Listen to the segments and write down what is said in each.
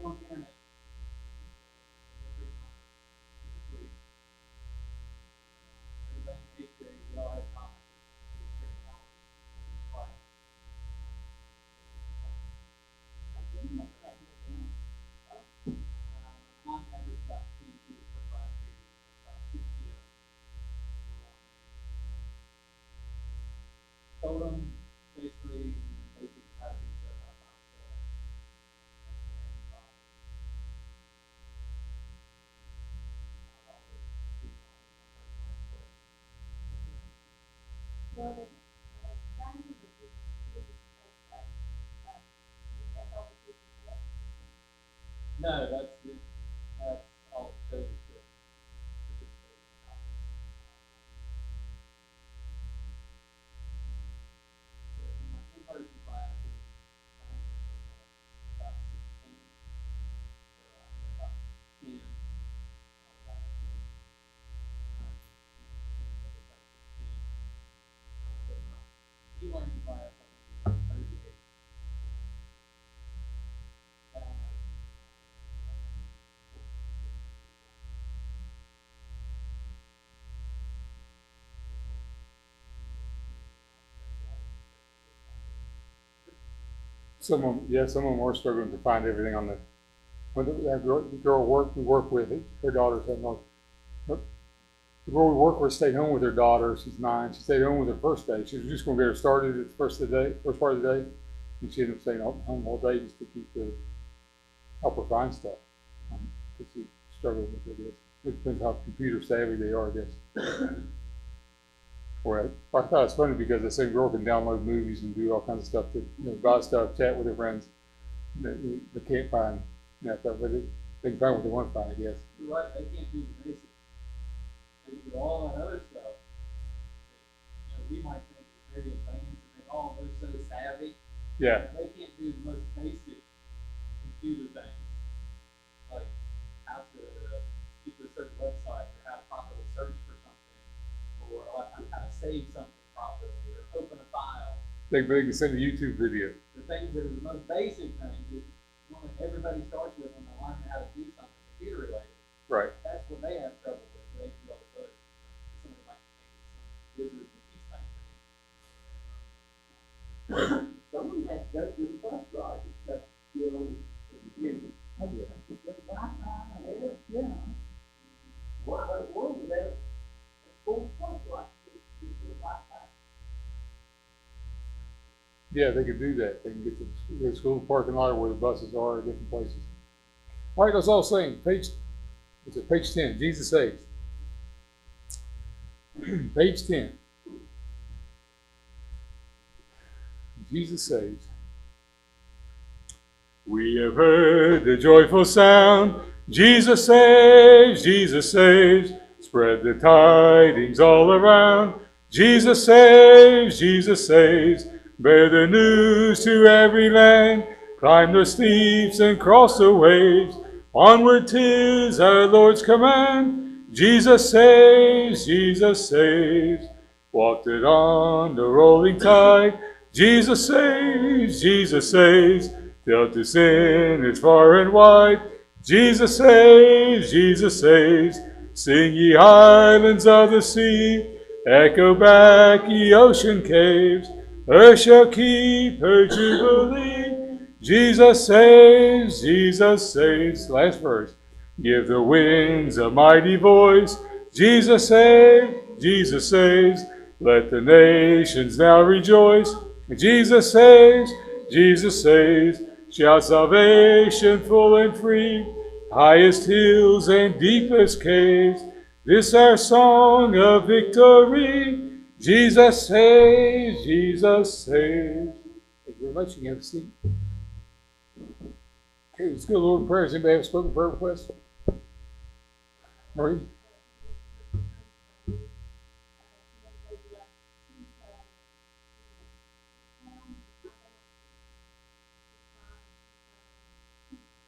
On the internet. Everybody hates it. We all have comments. On average, about 10 people per 5 years, about 60 of them. Told them basically basic how to do stuff by myself. No, that's it. That's all it shows to participate in the conference. So in my in-person classes, I think there's about 16. So I had about 10 online. But my e-learning class, I think is about 38. Some of them are struggling to find everything on the. When the girl we work with, her daughter's had no. The girl we work with stayed home with her daughter. She's 9. She stayed home with her first day. She was just going to get her started at the first part of the day, and she ended up staying home all day just to help her find stuff. Because she struggled with it. It depends how computer savvy they are, I guess. Well, I thought it was funny because the same girl can download movies and do all kinds of stuff to buy stuff, chat with her friends. They can't find stuff, but they can find what they want to find, I guess. You're right, they can't do the basics. They can do all that other stuff that we might think is very advanced and they all they're so savvy. Yeah. They can't do the most basic computer things, like how to get to a certain website or how to properly search for something, or a lot of times how to save something properly or open a file. They can send a YouTube video. The things that are the most basic things that everybody starts with when they're learning how to do something computer related. Right. That's what they have trouble with. They can do all the bugs. Somebody might think it's some wizard with these things. Someone has to go to the bus ride and stuff, yeah. What about the world without a full bus ride? Yeah, they could do that. They can get to the school parking lot where the buses are at different places. All right, let's all sing. Page 10, Jesus Saves. Page 10. Jesus Saves. We have heard the joyful sound. Jesus saves, Jesus saves. Spread the tidings all around. Jesus saves, Jesus saves. Bear the news to every land. Climb the steeps and cross the waves. Onward 'tis our Lord's command. Jesus saves, Jesus saves. Wafted on the rolling tide. Jesus saves, Jesus saves. Till to sin is far and wide. Jesus saves, Jesus saves. Sing ye islands of the sea. Echo back ye ocean caves. Earth shall keep her jubilee. Jesus saves, Jesus saves. Last verse. Give the winds a mighty voice. Jesus saves, Jesus saves. Let the nations now rejoice. Jesus saves, Jesus saves. Shout salvation full and free. Highest hills and deepest caves. This our song of victory. Jesus saves, Jesus saves. Thank you very much. You can have a seat. Okay, let's go to the Lord in prayer. Does anybody have a spoken prayer request? Marie?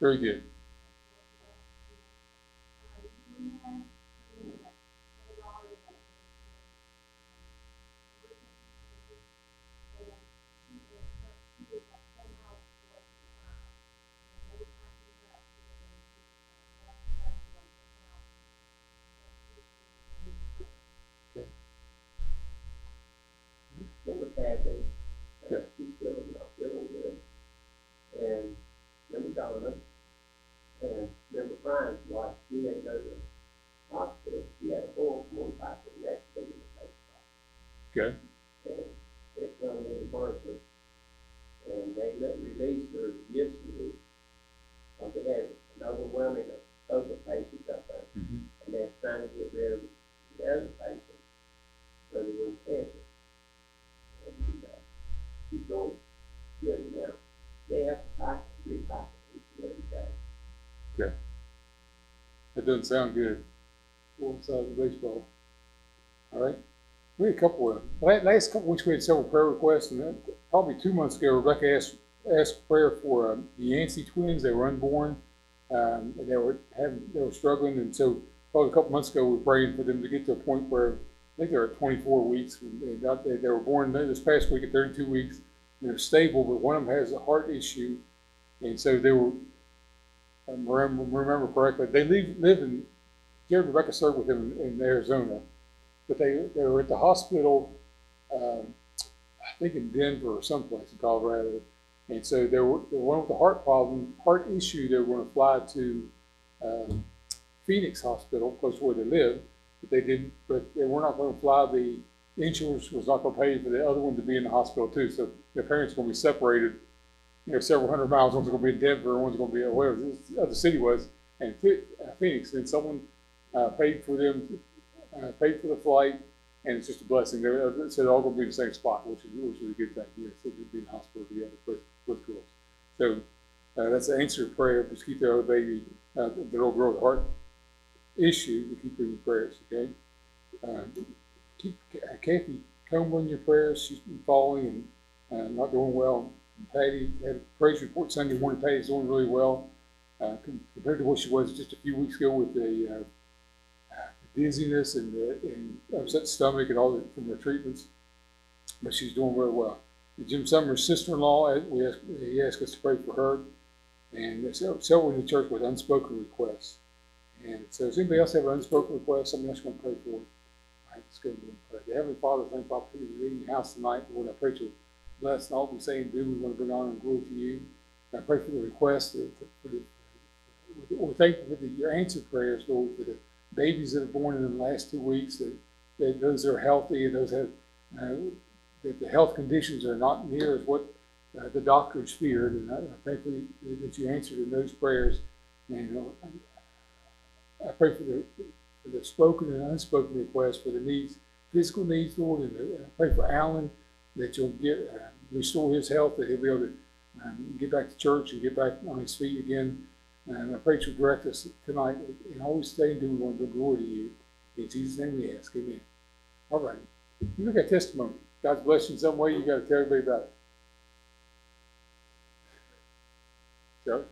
Very good. Remember Kathy? She's still not feeling good. And remember Donna? And remember Brian's wife? She had to go to the hospital. She had a horrible motorcycle accident in the face. Okay. And it's going to be Mercer. And they released her yesterday. They had an overwhelming of other patients up there. Mm-hmm. And they're trying to get rid of the other patients so they wouldn't catch it. And she's going good now. They have to repack it every day. Okay. That doesn't sound good. One side of the baseball. All right. We had a couple of last couple weeks we had several prayer requests, and probably 2 months ago Rebecca asked prayer for the Yancey twins. They were unborn, and they were struggling, and so probably a couple months ago we were praying for them to get to a point where I think they were at 24 weeks. They were born this past week at 32 weeks. They're stable, but one of them has a heart issue, and so they were. Remember correctly, they live in. Jared and Rebecca served with them in Arizona, but they were at the hospital, I think in Denver or someplace in Colorado, and so they were one with a heart issue. They were going to fly to Phoenix Hospital, close to where they live, but they didn't. But they were not going to fly. The insurance was not going to pay for the other one to be in the hospital too. So their parents were going to be separated, several hundred miles. One's going to be in Denver, one's going to be wherever the other city was, and Phoenix. And someone paid for them, paid for the flight, and it's just a blessing. They said they're all going to be in the same spot, which is a good thing. So they'd be in the hospital together with girls. So that's the answer to prayer. Just keep the other baby, the little girl with the heart issue, to keep her in your prayers, okay? Keep Kathy Comer in your prayers. She's been falling and not doing well. Patty had a praise report Sunday morning. Patty's doing really well compared to what she was just a few weeks ago with the dizziness and upset stomach and all that from the treatments. But she's doing very well. Jim Summers' sister-in-law, he asked us to pray for her, and several in the church with unspoken requests. And so, does anybody else have an unspoken request? Something else you want to pray for? All right, let's go and pray. The Heavenly Father, thank you for the opportunity to be in your house tonight. Lord, I pray to bless all we say and do. We want to bring honor and glory to you. And I pray for the request. We're thankful for your answered prayers, Lord, for the babies that are born in the last 2 weeks, that those are healthy and those have that the health conditions are not near as what the doctors feared. And I thank you that you answered in those prayers. And I pray for the spoken and unspoken requests for the needs, physical needs, Lord, and I pray for Alan that you'll restore his health, that he'll be able to get back to church and get back on his feet again. And I pray that you'll direct us tonight and always stay and do we want to bring glory to you. In Jesus' name we ask, amen. All right. You look at testimony. God's blessed you in some way, you got to tell everybody about it. Charlie?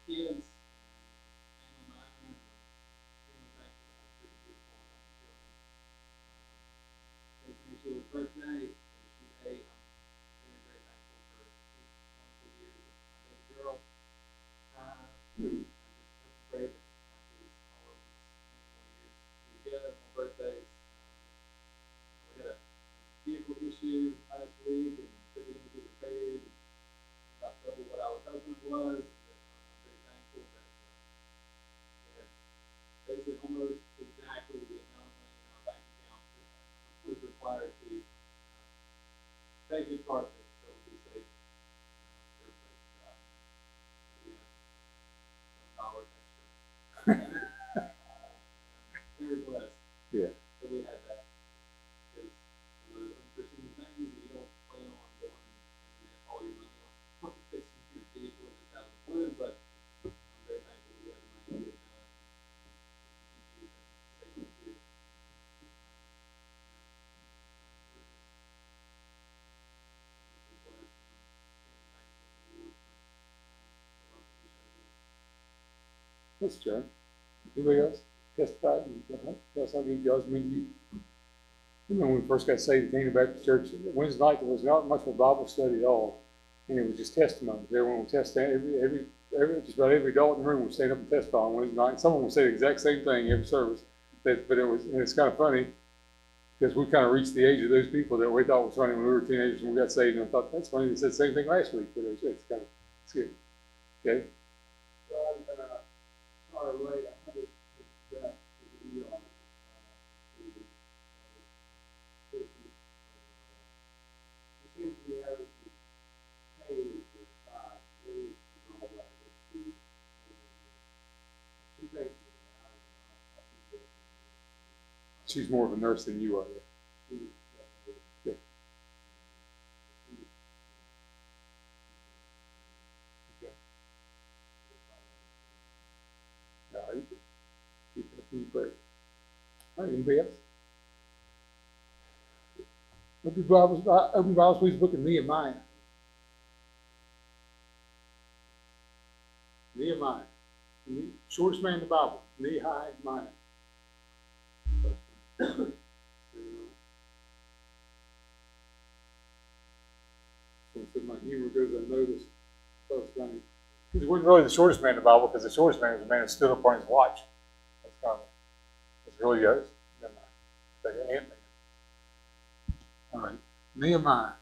Kids, birthday, she ate. I'm very, very thankful for 24 years part that will be safe. $1 extra. We were blessed. Yeah. So we had that. Because some of those unforeseen things that you don't plan on going and spending all your money on fixing your vehicle just out of the blue, but I'm very thankful we had the money to get it done. Continue to save it too. That's John. Anybody else testified? Yes, I mean, y'all's mean you know, when we first got saved at Kingdom Baptist Church, Wednesday night there was not much of a Bible study at all, and it was just testimonies. Everyone would testify. Just about every adult in the room would stand up and testify on Wednesday night. And someone would say the exact same thing every service. But it's kind of funny because we kind of reached the age of those people that we thought was funny when we were teenagers when we got saved, and I thought that's funny. They said the same thing last week, but it's kind of it's good. Okay. Sorry, Ray, I just got to be on it seems to be having some pain with 5 days and all that. She thinks that I think that She's more of a nurse than you are. she Yeah. Okay. All right. Keep it up in prayer. All right. Anybody else? Open Bibles, please. Book of Nehemiah. Nehemiah, the shortest man in the Bible. Nehemiah. So my humor goes unnoticed. So it's funny. He wasn't really the shortest man in the Bible because the shortest man was the man that stood up on his watch. That's kind of, it's really good. Like an ant-man. All right, Nehemiah.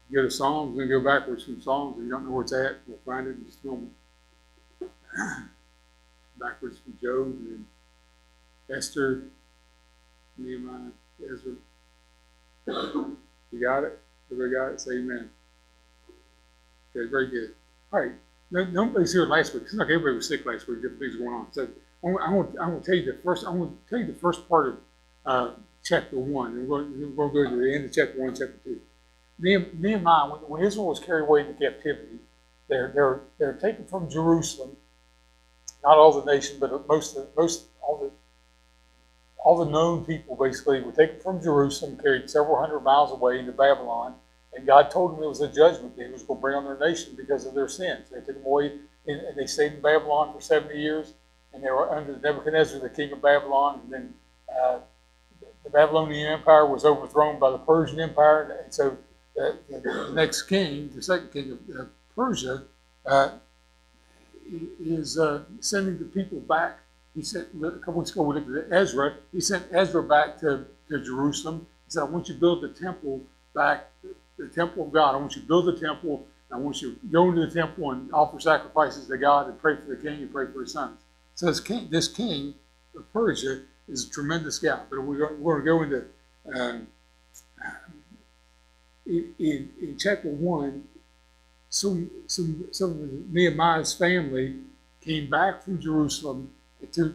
You go to Psalms, then go backwards from Psalms. If you don't know where it's at, we'll find it in just a moment. Backwards from Job, and then Esther, Nehemiah, Ezra. You got it? Everybody got it? Say amen. Okay, very good. All right. Nobody's here last week. It's like everybody was sick last week. Different things going on. So I'm going to tell you the first. I'm going to tell you the first part of chapter 1, and we're going to go to the end of chapter 1, chapter 2. Nehemiah, when Israel was carried away into captivity, they're taken from Jerusalem. Not all the nation, but all the known people basically were taken from Jerusalem, carried several hundred miles away into Babylon, and God told them it was a judgment that He was going to bring on their nation because of their sins. They took them away, and they stayed in Babylon for 70 years, and they were under Nebuchadnezzar, the king of Babylon, and then the Babylonian Empire was overthrown by the Persian Empire, and so the next king, the second king of Persia, is sending the people back. He sent, a couple weeks ago we looked at Ezra. He sent Ezra back to Jerusalem. He said, I want you to build the temple back, the temple of God. I want you to build the temple. I want you to go into the temple and offer sacrifices to God and pray for the king and pray for his sons. So this king of Persia is a tremendous guy. But we're going to go into, in chapter 1, some of Nehemiah's family came back from Jerusalem to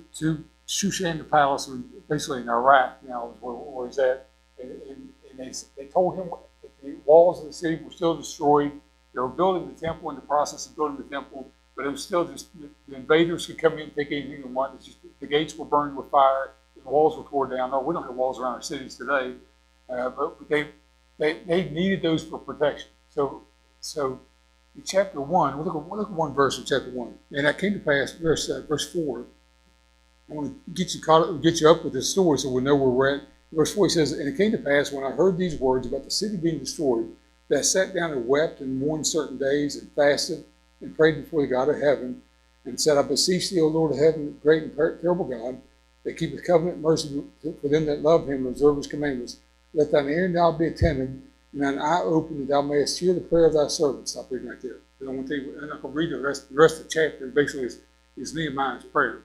Shushan the palace, basically in Iraq now is where he's at. And they told him that the walls of the city were still destroyed. They were building the temple, in the process of building the temple, but it was still just, the invaders could come in and take anything they wanted. It's just, the gates were burned with fire, the walls were torn down. No, we don't have walls around our cities today, but they needed those for protection. So in chapter 1, we'll look at one verse in chapter 1. And that came to pass, verse 4. I want to get you up with this story so we'll know where we're at. Verse 4 says, and it came to pass when I heard these words about the city being destroyed, that I sat down and wept and mourned certain days and fasted and prayed before the God of heaven and said, I beseech thee, O Lord of heaven, great and terrible God, that keepeth covenant and mercy for them that love him and observe his commandments. Let thine ear now be attentive and thine eye open, that thou mayest hear the prayer of thy servant. Stop reading right there. I want to tell you, I'm not going to read the rest of the chapter. Basically, is Nehemiah's prayer.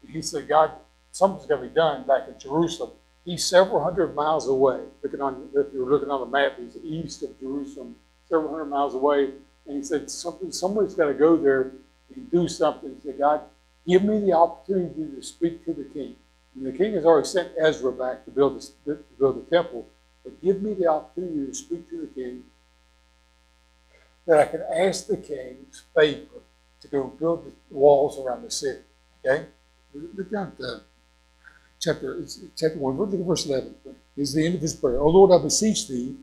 And he said, God, something's got to be done back in Jerusalem. He's several hundred miles away. If you're looking on the map, he's east of Jerusalem, several hundred miles away, and he said, somebody's got to go there and do something. He said, God, give me the opportunity to speak to the king. And the king has already sent Ezra back to build the temple, but give me the opportunity to speak to the king, that I can ask the king's favor to go build the walls around the city. Okay? Look down at chapter 1, look at verse 11. This is the end of his prayer. O Lord, I beseech thee,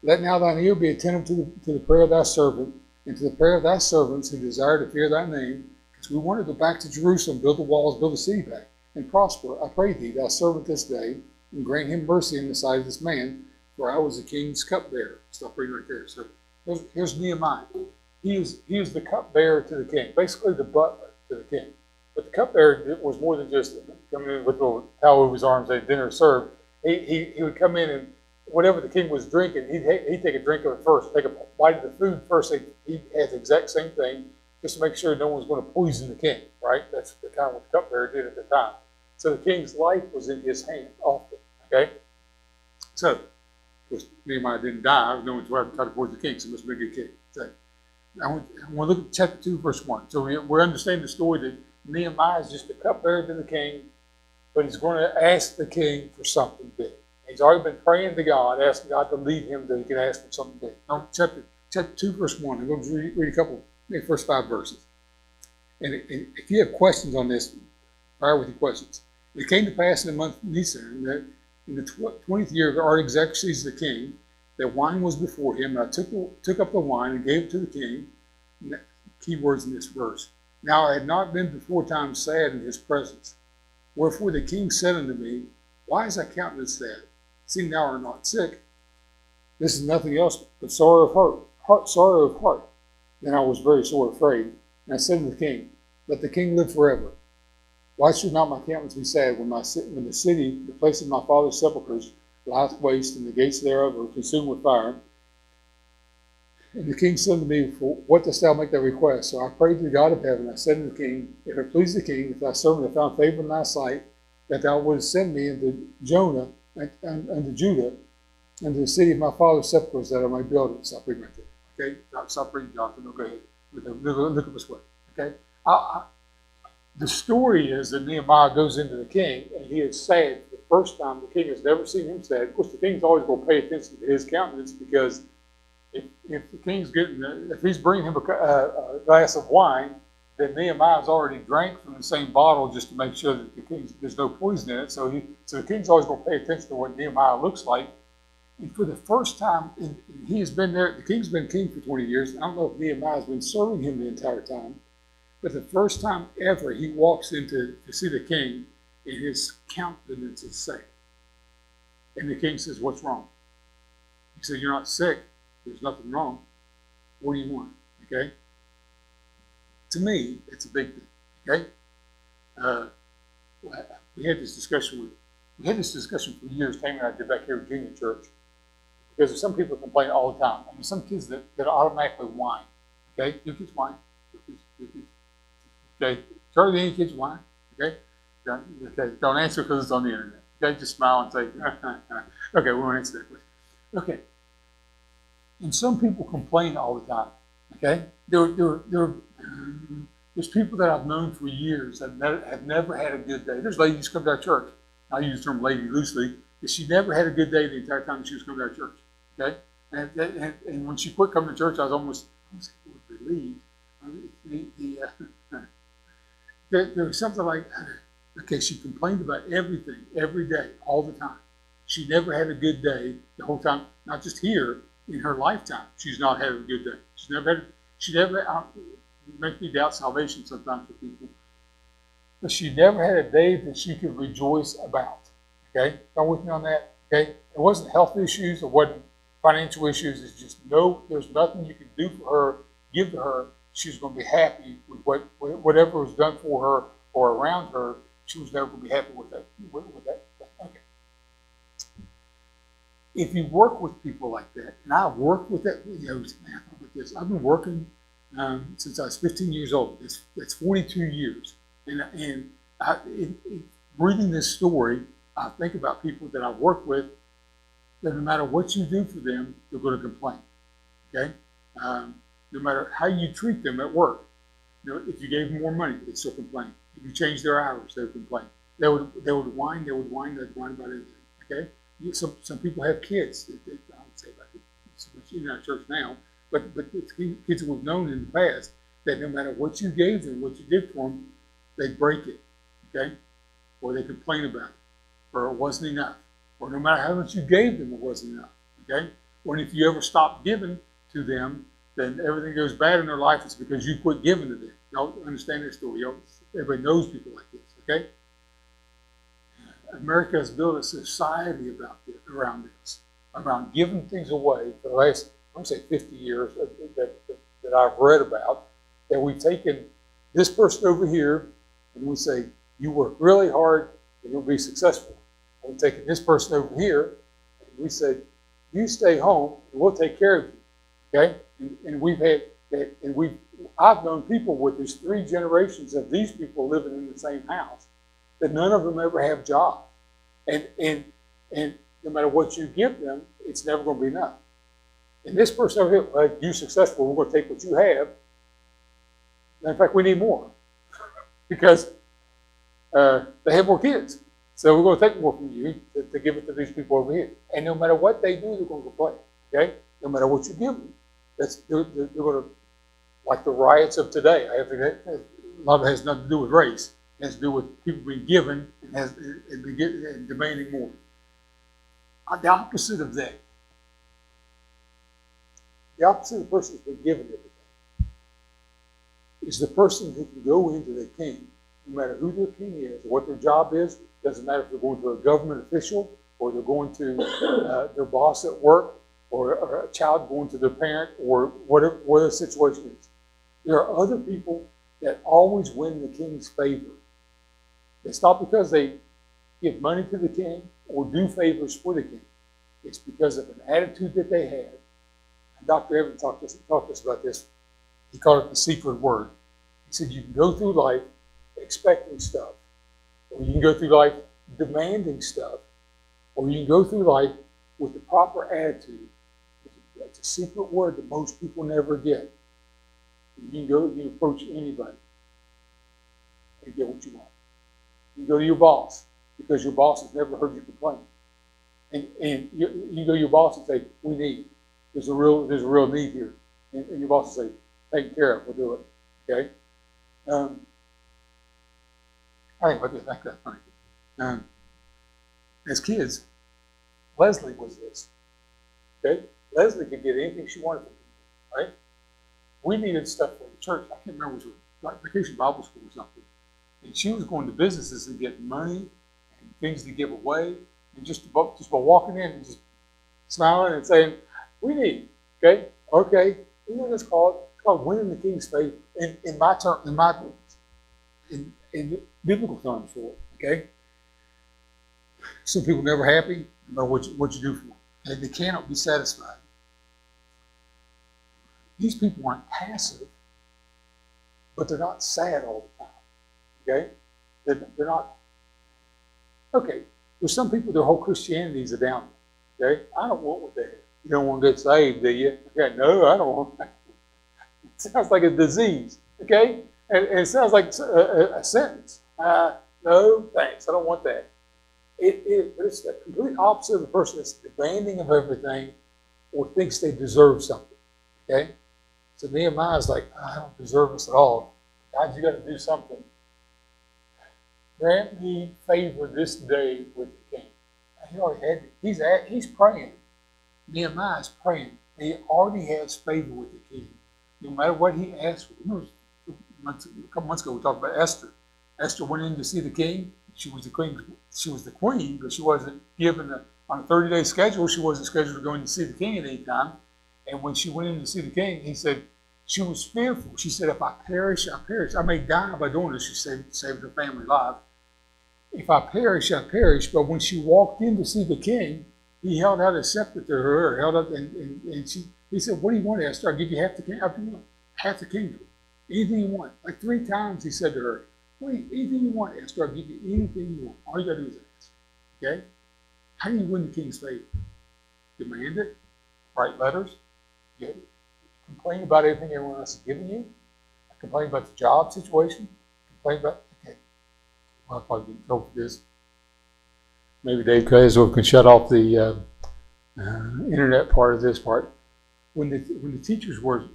let now thine ear be attentive to the prayer of thy servant, and to the prayer of thy servants who desire to fear thy name, because we want to go back to Jerusalem, build the walls, build the city back, and prosper. I pray thee, thy servant this day, and grant him mercy in the sight of this man, for I was the king's cupbearer. Stop reading right there. So here's Nehemiah. He is the cupbearer to the king, basically the butler to the king. But the cupbearer was more than just coming in with a little towel over his arms and dinner served. He would come in, and whatever the king was drinking, he'd take a drink of it first, take a bite of the food first. He had the exact same thing, just to make sure no one was going to poison the king, right? That's the kind of what the cupbearer did at the time. So the king's life was in his hand often, okay? So, of course, Nehemiah didn't die. No one tried to poison the king, so he must be a good king. So, I want to look at chapter 2, verse 1. So we're understanding the story that Nehemiah is just a cupbearer to the king, but he's going to ask the king for something big. He's already been praying to God, asking God to lead him that he can ask for something big. Now, chapter 2, verse 1. I'm going to read a couple, maybe first 5 verses. And if you have questions on this, fire with your questions. It came to pass in the month of Nisan that in the 20th year of Artaxerxes the king, that wine was before him, and I took up the wine and gave it to the king. Key words in this verse. Now I had not been before time sad in his presence. Wherefore the king said unto me, Why is thy countenance sad, seeing thou art not sick? This is nothing else but sorrow of heart. Then I was very sore afraid, and I said to the king, Let the king live forever. Why should not my countenance be sad when the city, the place of my father's sepulchres, lieth waste, and the gates thereof are consumed with fire? And the king said to me, For what dost thou make thy request? So I prayed to the God of heaven. I said to the king, If it please the king, if thy servant have found favor in thy sight, that thou wouldst send me into Jonah, unto Judah, and to the city of my father's sepulchres, that I may build it. Stop reading right there. Okay? Stop reading, Jonathan. No, go ahead. Look at this way. Okay? The story is that Nehemiah goes into the king, and he is sad for the first time. The king has never seen him sad. Of course, the king's always going to pay attention to his countenance, because if the king's if he's bringing him a glass of wine, then Nehemiah's already drank from the same bottle just to make sure that there's no poison in it. So the king's always going to pay attention to what Nehemiah looks like. And for the first time, he has been there. The king's been king for 20 years. I don't know if Nehemiah's been serving him the entire time. But the first time ever he walks into to see the king, and his countenance is sad. And the king says, What's wrong? He said, You're not sick. There's nothing wrong. What do you want? Okay? To me, it's a big thing. Okay? We had this discussion for years. Tammy and I did back here at Junior Church, because some people complain all the time. I mean, some kids that automatically whine. Okay? Your kids whine. Your kids. Okay, Charlie, any kids whine? Okay, don't answer because it's on the internet. Okay, just smile and say, okay, we won't answer that question. Okay, and some people complain all the time. Okay, there's people that I've known for years that have never had a good day. There's ladies who come to our church. I use the term lady loosely, but she never had a good day the entire time she was coming to our church. Okay, and when she quit coming to church, I was almost relieved. There was something like, okay, she complained about everything, every day, all the time. She never had a good day the whole time, not just here, in her lifetime. She's not had a good day. It makes me doubt salvation sometimes for people. But she never had a day that she could rejoice about. Okay? Y'all with me on that? Okay? It wasn't health issues, it wasn't financial issues. It's just there's nothing you can do for her, give to her. She was going to be happy with whatever was done for her or around her. She was never going to be happy with that. Okay. If you work with people like that, and I've worked with that, I've been working since I was 15 years old. That's 42 years. And reading this story, I think about people that I've worked with, that no matter what you do for them, they're going to complain. Okay, no matter how you treat them at work. If you gave them more money, they'd still complain. If you changed their hours, they would complain. They would whine. They'd whine about anything. Okay, some people have kids. I would say about it. You're not in church now, but it's kids that we've known in the past that no matter what you gave them, what you did for them, they'd break it. Okay, or they complain about it, or it wasn't enough, or no matter how much you gave them, it wasn't enough. Okay, or if you ever stop giving to them, then everything goes bad in their life. It's because you quit giving to them. Y'all understand that story? Everybody knows people like this. Okay, America has built a society around this, around giving things away for the last, I'm going to say 50 years that I've read about, that we've taken this person over here and we say, you work really hard and you'll be successful. And we've taken this person over here and we said, you stay home and we'll take care of you. Okay? I've known people where there's 3 generations of these people living in the same house that none of them ever have jobs. And no matter what you give them, it's never going to be enough. And this person over here, like, you're successful, we're going to take what you have. In fact, we need more because they have more kids. So we're going to take more from you to give it to these people over here. And no matter what they do, they're going to complain. Okay? No matter what you give them, they're going to, like the riots of today. A lot of it has nothing to do with race. It has to do with people being given and demanding more. The opposite of that. The opposite of the person who's been given everything is the person who can go into the king, no matter who their king is, or what their job is. Doesn't matter if they're going to a government official, or they're going to their boss at work, or a child going to their parent, or whatever the situation is. There are other people that always win the king's favor. It's not because they give money to the king or do favors for the king. It's because of an attitude that they have. And Dr. Evans talked to us about this. He called it the secret word. He said you can go through life expecting stuff, or you can go through life demanding stuff, or you can go through life with the proper attitude. It's a secret word that most people never get. You can approach anybody and get what you want. You go to your boss because your boss has never heard you complain. And you go to your boss and say, we need. There's a real need here. And your boss will say, take care of it, we'll do it. Okay? I think that's funny. As kids, Leslie was this. Okay? Leslie could get anything she wanted from people, right? We needed stuff for the church. I can't remember, it was like Vacation Bible School or something. And she was going to businesses and getting money and things to give away. And just by walking in and just smiling and saying, we need, okay? Okay. You know what it's called? It's called winning the king's favor. In biblical terms for it, okay? Some people never happy about what you do for them. They cannot be satisfied. These people aren't passive, but they're not sad all the time. Okay? They're not. Okay, there's some people, their whole Christianity is a downer. Okay? I don't want what they have. You don't want to get saved, do you? Okay, no, I don't want that. It sounds like a disease. Okay? And it sounds like a sentence. No, thanks, I don't want that. But it's the complete opposite of the person that's demanding of everything or thinks they deserve something. Okay? So Nehemiah's like, I don't deserve this at all. God, you got to do something. Grant me favor this day with the king. He already had it. He's praying. Nehemiah's praying. He already has favor with the king. No matter what he asks for. Remember, a couple months ago we talked about Esther. Esther went in to see the king. She was the queen. She was the queen, but she wasn't given on a 30-day schedule. She wasn't scheduled to go in to see the king at any time. And when she went in to see the king, he said she was fearful. She said, if I perish, I perish. I may die by doing this. She saved her family life. If I perish, I perish. But when she walked in to see the king, he held out his scepter to her, he said, what do you want, Esther? I'll give you half the kingdom. Half the kingdom. Anything you want. Like 3 times he said to her, anything you want, Esther, I'll give you anything you want. All you got to do is ask. Okay? How do you win the king's favor? Demand it. Write letters. complain about everything everyone else is giving you. I complain about the job situation. Complain about, okay, well, I'll probably get in trouble for this. Maybe Dave Caswell can shut off the internet part of this part. When the teachers were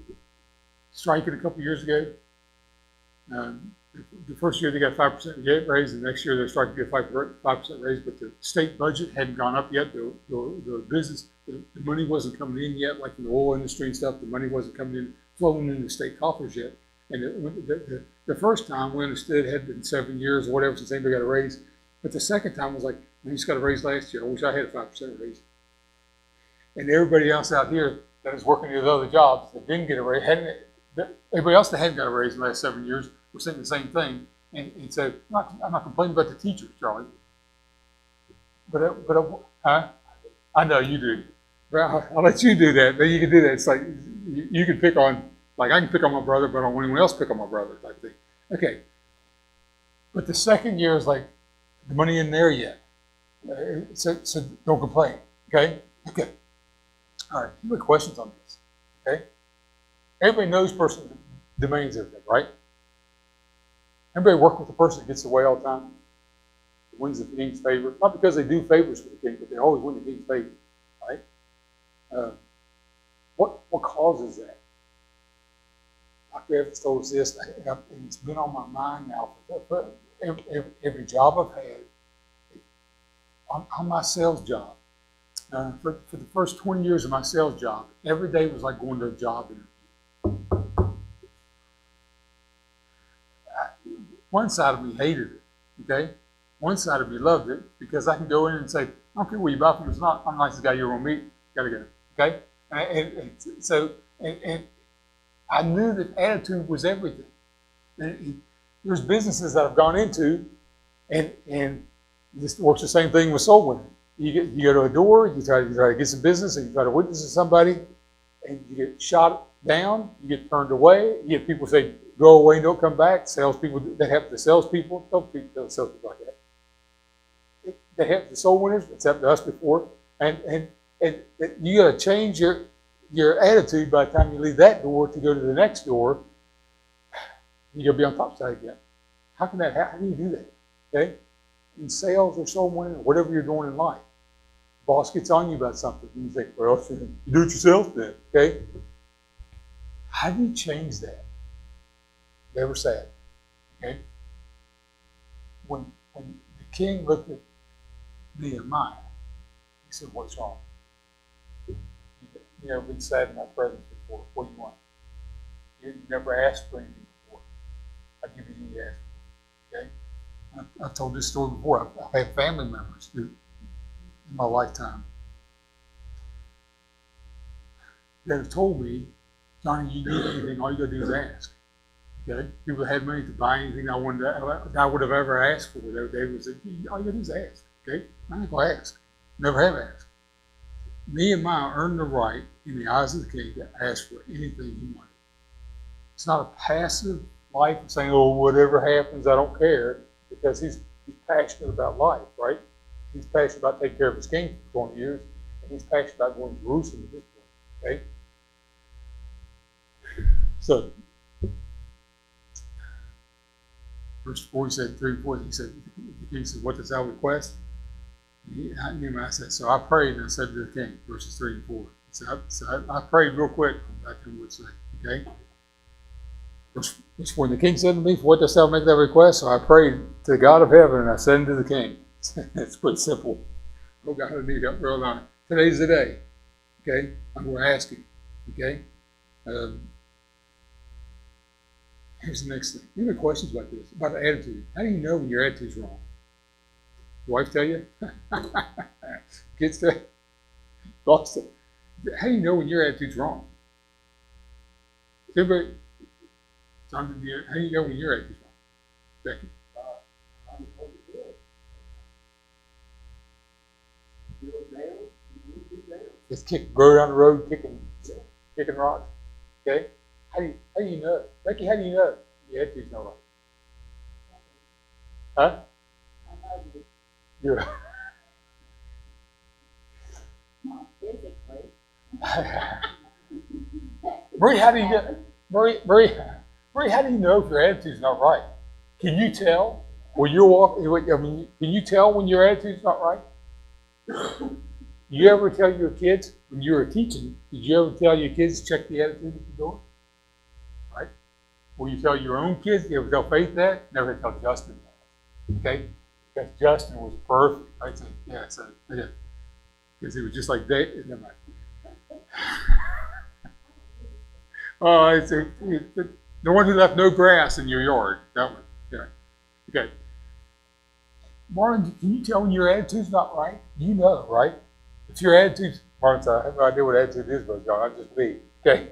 striking a couple years ago, the first year they got 5% raise, the next year they started to get 5% raise, but the state budget hadn't gone up yet. The business, the money wasn't coming in yet, like in the oil industry and stuff. The money wasn't coming in, flowing into the state coffers yet. And the first time we understood it had been 7 years or whatever since anybody got a raise. But the second time was like, we just got a raise last year. I wish I had a 5% raise. And everybody else out here that was working these other jobs that didn't get a raise, everybody else that hadn't got a raise in the last 7 years were saying the same thing. And so I'm not complaining about the teachers, Charlie. But I know you do. But I'll let you do that. Then you can do that. It's like you can pick on, like I can pick on my brother, but I don't want anyone else pick on my brother type thing. Okay. But the second year is like, the money in there yet. So don't complain. Okay? Okay. All right. You have questions on this. Okay? Everybody knows person demands everything, right? Everybody work with the person that gets the way all the time. That wins the king's favor. Not because they do favors for the king, but they always win the king's favor. Right? What causes that? Dr. Evans told us this, and it's been on my mind now for every job I've had. On my sales job, for the first 20 years of my sales job, every day was like going to a job interview. One side of me hated it, okay? One side of me loved it because I can go in and say, I don't care where you buy from, it's not, I'm the nicest guy you're going to meet, gotta go, okay? And I knew that attitude was everything. And there's businesses that I've gone into, and this works the same thing with soul winning. You go to a door, you try to get some business, and you try to witness to somebody, and you get shot down, you get turned away, you get people say, go away, don't come back. Salespeople, they have the salespeople, don't tell salespeople like that. They have the soul winners, it's happened to us before, and you got to change your attitude by the time you leave that door to go to the next door. You're going to be on top side again. How can that happen? How do you do that? Okay? In sales or soul winning or whatever you're doing in life, boss gets on you about something, and you think, well, you do it yourself then. Okay? How do you change that? Never said. Okay? When the king looked at Nehemiah, he said, what's wrong? You never been sad in my presence before. What do you want? You never asked for anything before. I give you anything you ask for. Okay? I've told this story before. I've had family members in my lifetime that have told me, Johnny, you need anything, all you got to do is ask. Okay? People that had money to buy anything I would have ever asked for, they would say, all you got to do is ask. Okay? I'm not going to ask. Never have asked. Nehemiah earned the right in the eyes of the king to ask for anything he wanted. It's not a passive life of saying, oh, whatever happens, I don't care, because he's passionate about life, right? He's passionate about taking care of his king for 20 years, and he's passionate about going to Jerusalem at this point, okay? So, verse 4, he said, 3 and 4, he said, the king said, what does thou request? Nehemiah said, so I prayed and I said to the king, verses 3 and 4. So I prayed real quick, I would say, okay? Verse 4, the king said to me, for what dost thou make that request? So I prayed to the God of heaven and I said unto the king. It's pretty simple. Oh God, I need help real on it. Today's the day. Okay? I'm going to ask you. Okay? Here's the next thing. You have questions about this, about the attitude. How do you know when your attitude's wrong? Your wife tell you? Kids tell you? Boss tell you? How do you know when your attitude's wrong? Everybody, how do you know when your attitude's wrong? Becky? Just go down the road kicking rocks. Okay? How do you know? Becky, how do you know your attitude's not right? Huh? Yeah. Not physically. Marie, how do you get Marie, how do you know if your attitude's not right? Can you tell when you're walking? I mean, can you tell when your attitude's not right? You ever tell your kids when you were teaching? Did you ever tell your kids to check the attitude at the door? Right? Will you tell your own kids? You ever tell Faith that? Never tell Justin that. Okay? Because Justin was perfect. Right? So, yeah. Because he was just like David. Never mind. Oh, it's the one who left no grass in your yard. That one. Yeah. Okay. Marlon, can you tell when your attitude's not right? You know, right? If your attitude's, Marlon, I have no idea what attitude is, but John, I'm just me. Okay.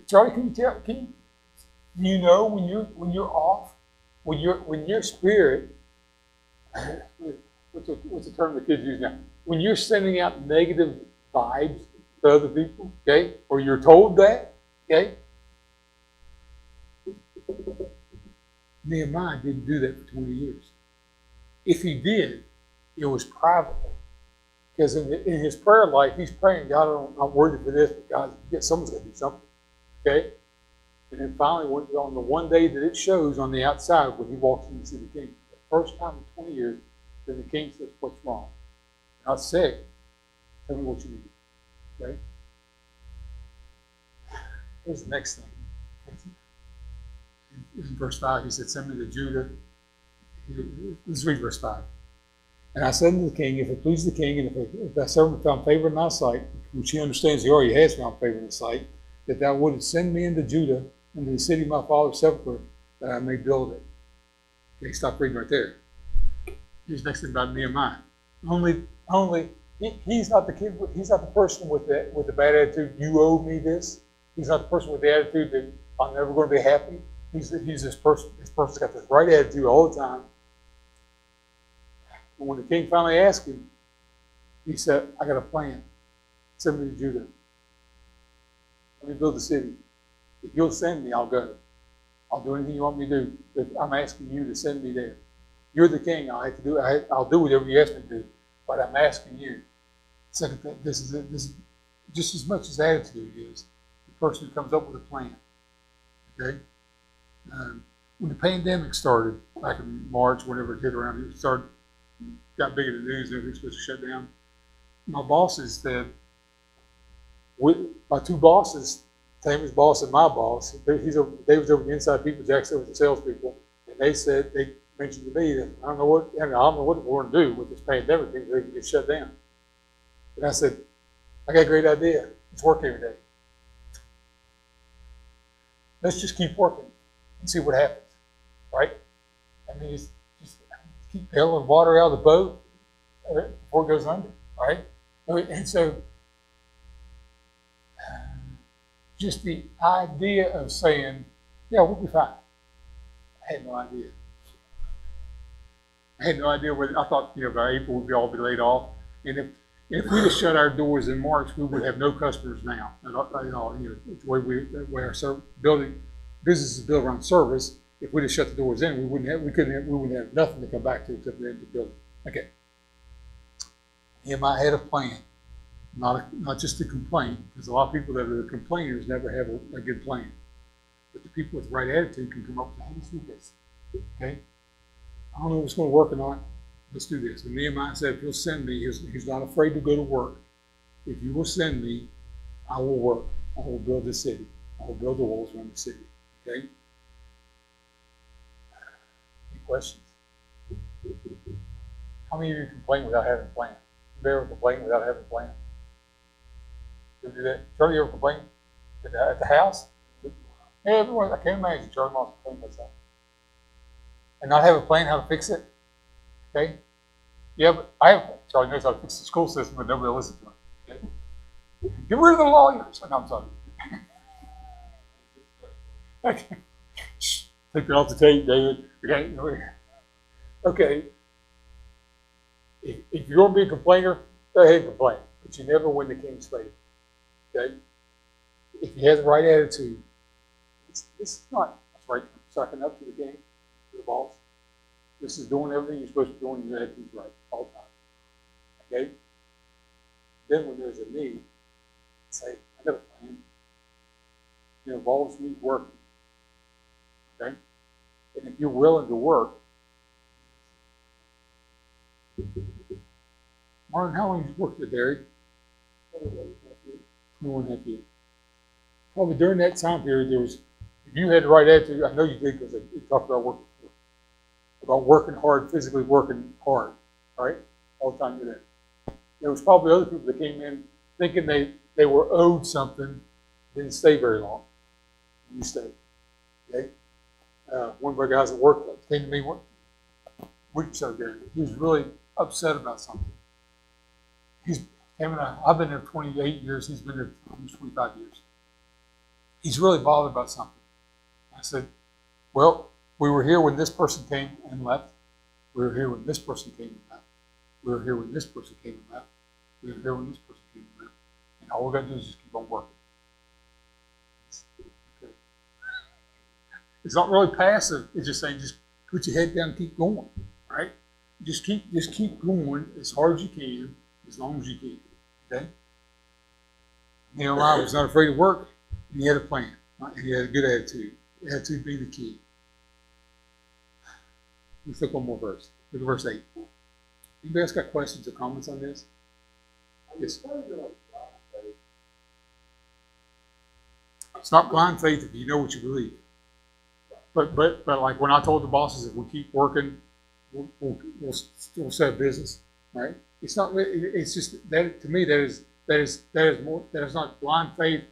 Charlie, can you tell? Do you know when you're off? When your spirit, what's the term the kids use now? When you're sending out negative vibes to other people, okay, or you're told that, okay. Nehemiah didn't do that for 20 years. If he did, it was privately. Because in his prayer life, he's praying, God, I'm worthy for this, but God, someone's going to do something. Okay? And then finally, on the one day that it shows on the outside when he walks in to see the king, the first time in 20 years, then the king says, what's wrong? Not sick. Tell me what you need. Okay? Here's the next thing. In verse 5, he said, send me to Judah. Let's read verse 5. And I said unto the king, if it please the king, and if thy servant found favor in thy sight, which he understands he already has found favor in his sight, that thou wouldst send me into Judah, into the city of my father's sepulchre, that I may build it. Okay, stop reading right there. Here's the next thing about Nehemiah. He's not the kid. He's not the person with the bad attitude. You owe me this. He's not the person with the attitude that I'm never going to be happy. He's this person. This person's got this right attitude all the time. And when the king finally asked him, he said, I got a plan. Send me to Judah. Let me build the city. If you'll send me, I'll go. I'll do anything you want me to do. But I'm asking you to send me there. You're the king. I'll do whatever you ask me to do. But I'm asking you. Second thing, this is just as much as attitude is the person who comes up with a plan. Okay? When the pandemic started back in March, whenever it hit around, it got big in the news, everything's supposed to shut down. My bosses said, my two bosses, Tammy's boss and my boss, David's over the inside people, Jack's over the salespeople, and they mentioned to me that I don't know what we're going to do with this pandemic thing, they can get shut down. And I said, I got a great idea. Let's work every day. Let's just keep working and see what happens, right? I mean, just keep bailing water out of the boat before it goes under, right? And so, just the idea of saying, yeah, we'll be fine. I had no idea. I had no idea whether, I thought, by April we'd all be laid off. And if we'd have shut our doors in March, we would have no customers now. At all. The way our business is built around service. If we'd have shut the doors in, we wouldn't have nothing to come back to except the empty building. Okay. Nehemiah had a plan, not just a complaint, because a lot of people that are the complainers never have a good plan. But the people with the right attitude can come up with, hey, let's do this. Okay? I don't know if it's going to work or not. Let's do this. And Nehemiah said, if you'll send me, he's not afraid to go to work. If you will send me, I will work. I will build the city. I will build the walls around the city. Okay? Any questions? How many of you complain without having a plan? You ever complain without having a plan? You ever do that? Charlie, you ever complain at the house? Yeah, everyone. I can't imagine Charlie wants to complain about something. And not have a plan how to fix it. Okay? Yeah, but Charlie knows how to fix the school system, but nobody will listen to him. Okay? Get rid of the lawyers. No, I'm sorry. Okay. Take it off the tape, David. Okay. If you're going to be a complainer, go ahead and complain. But you never win the king's favor. Okay? If he has the right attitude, this is not right sucking up to the king, to the boss. This is doing everything you're supposed to be doing, your attitude's right all the time. Okay? Then when there's a need, say, I got a plan. It involves me working. Okay? And if you're willing to work, Martin, how long did you work at Dairy? 21.5 years. Probably during that time period, there was, if you had the right attitude, I know you did because you talked about working hard, physically working hard, right? All the time you did. There was probably other people that came in thinking they were owed something, didn't stay very long. You stayed. Okay? One of our guys at work came to me one week or so ago. He was really upset about something. I've been there 28 years. He's been there almost 25 years. He's really bothered about something. I said, well, we were here when this person came and left. We were here when this person came and left. We were here when this person came and left. We were here when this person came and left. And all we got to do is just keep on working. Okay. It's not really passive. It's just saying, just put your head down and keep going, right? Just keep going as hard as you can, as long as you can. Okay? Nehemiah was not afraid to work, and he had a plan. And he had a good attitude. Attitude being the key. Let's look one more verse. Look at verse 8. Anybody else got questions or comments on this? Yes. It's not blind faith if you know what you believe. But like when I told the bosses, if we keep working, we'll still set a business, right? It's not. It's just that to me that is not blind faith.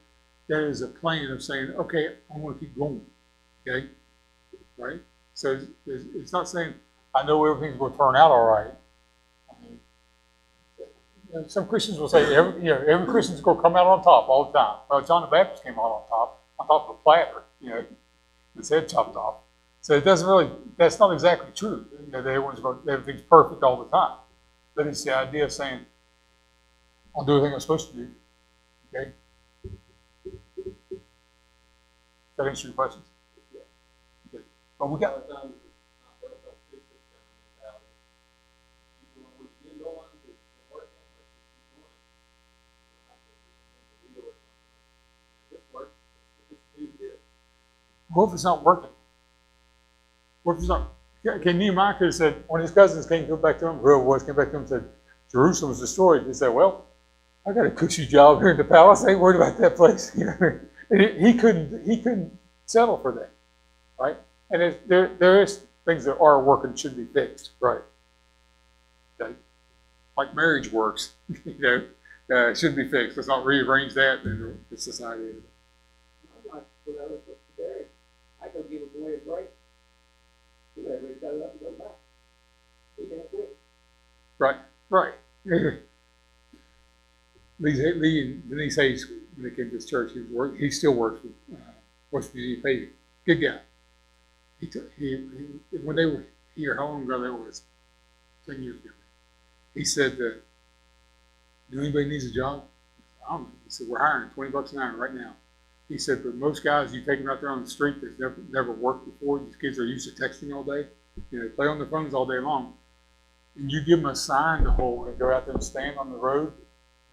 That is a plan of saying, okay, I'm going to keep going, okay, right? So it's not saying I know everything's going to turn out all right. I mean, some Christians will say every Christian's going to come out on top all the time. Well, John the Baptist came out on top of a platter, his head chopped off. So it doesn't really. That's not exactly true. That everything's perfect all the time. But it's the idea of saying, I'll do everything I'm supposed to do. Okay? Does that answer your questions? Yeah. Okay. But we got. What if it's not working? What if it's not? Can Nehemiah could have said, when his cousins came back to him, whoever it was, came back to him and said, Jerusalem was destroyed. He said, well, I got a cushy job here in the palace. I ain't worried about that place. He couldn't settle for that, right? And there is things that are working should be fixed, right? Okay. Like marriage works, it should be fixed. Let's not rearrange that in the society. I go give a boy a break. He never got up and go back. He can't quit. Right. Lee and Denise Hayes, when they came to this church, he still works with West Virginia Paving. Good guy. When they were here, how long ago that was? 10 years ago. He said, do anybody needs a job? I don't know. He said, we're hiring $20 an hour right now. He said, but most guys, you take them out there on the street that's never worked before. These kids are used to texting all day. They play on their phones all day long. And you give them a sign to hold and go out there and stand on the road.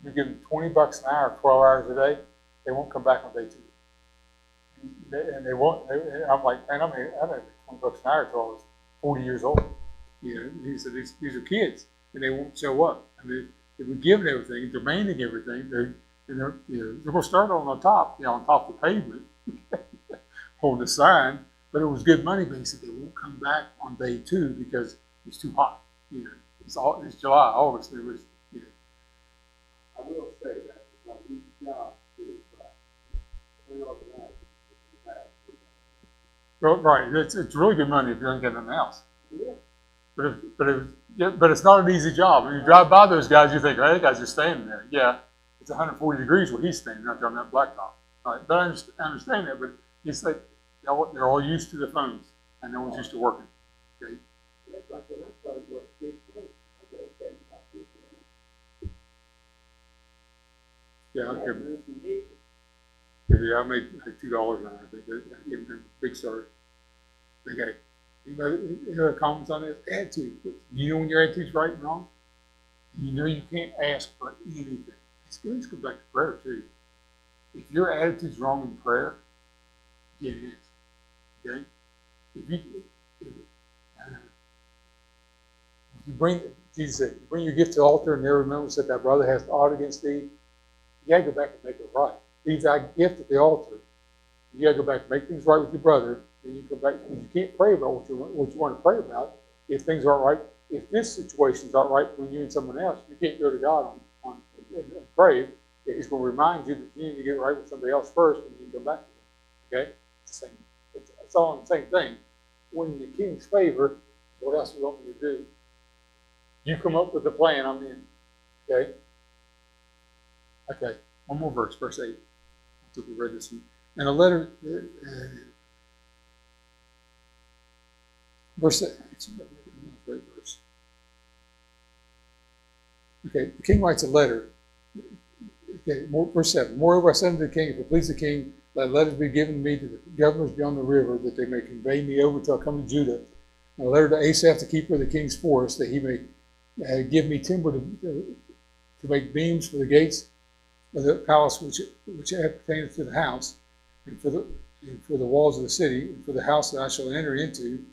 You give them $20 an hour, 12 hours a day. They won't come back on day two. And they won't. I'm like, man, I made $20 an hour until I was 40 years old. He said, these are kids, and they won't show up. I mean, if we give them everything, demanding everything, they're going to start on top of the pavement, holding the sign. But it was good money. But he said they won't come back on day two because it's too hot. It's July, August. It was. I will say that it's not an easy job to do, but right. It's really good money if you don't get nothing else. Yeah. But it's not an easy job. When you drive by those guys, you think, hey, that guy's just standing there. Yeah. It's 140 degrees where he's standing out there on that blacktop. Right? But I understand that, but it's like they're all used to the phones, and no one's used to working. Okay? That's like when I started working, I got paid about $50. Yeah, I made $2 an hour. I think I gave them a big start. Okay. Any other comments on this? Attitude. You know when your attitude's right and wrong? You know you can't ask for anything. Let's go back to prayer too. If your attitude's wrong in prayer, Yeah, it is. Okay? If you bring, Jesus said, you bring your gift to the altar and there remember that thy brother has aught against thee, you got to go back and make it right. Leave thy gift at the altar. You got to go back and make things right with your brother. Then you come back. You can't pray about what you want to pray about if things aren't right. If this situation's not right between you and someone else, you can't go to God on and pray. He's going to remind you that you need to get right with somebody else first, and you can come back to him. Okay? It's the same. It's all the same thing. When the king's favor, what else do you want me to do? You come up with a plan, I'm in. Okay? Okay. One more verse, verse 8. I think we read this one. And a letter, verse 8. Great verse. Okay, the king writes a letter. Okay, verse 7. Moreover, I said unto the king, if it please the king, let letters be given me to the governors beyond the river, that they may convey me over till I come to Judah. And a letter to Asaph, the keeper of the king's forest, that he may give me timber to make beams for the gates of the palace which appertaineth to the house, and for the walls of the city, and for the house that I shall enter into.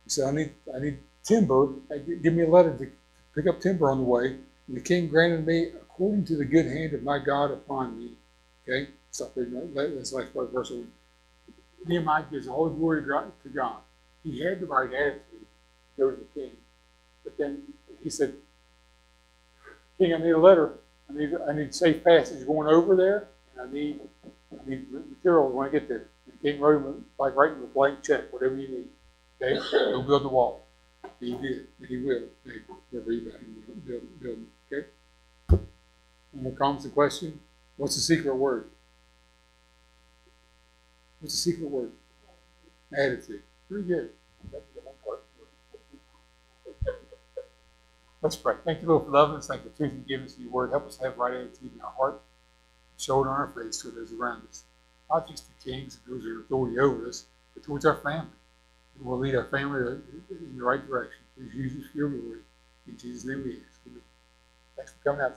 He said, I need timber. Give me a letter to pick up timber on the way. And the king granted me according to the good hand of my God upon me. Okay? Stop there. That's the last part of the verse. Nehemiah gives all the glory to God. He had the right attitude to go to the king. But then he said, King, I need a letter. I need safe passage going over there, and I need material when I get there. And the king wrote him like writing a blank check, whatever you need. Okay? Go build the wall. He did, and he will. We'll read about him building. Okay? Any more comments and questions? What's the secret word? What's the secret word? Attitude. Very good. That's the one part. Let's pray. Thank you, Lord, for loving us. Thank you for the truth you've given us in your word. Help us to have right attitude in our heart, show it on our face to those around us. Not just the kings and those who are authority over us, but towards our family. And we'll lead our family in the right direction. Please use us for your glory. In Jesus' name we ask. Amen. Thanks for coming out.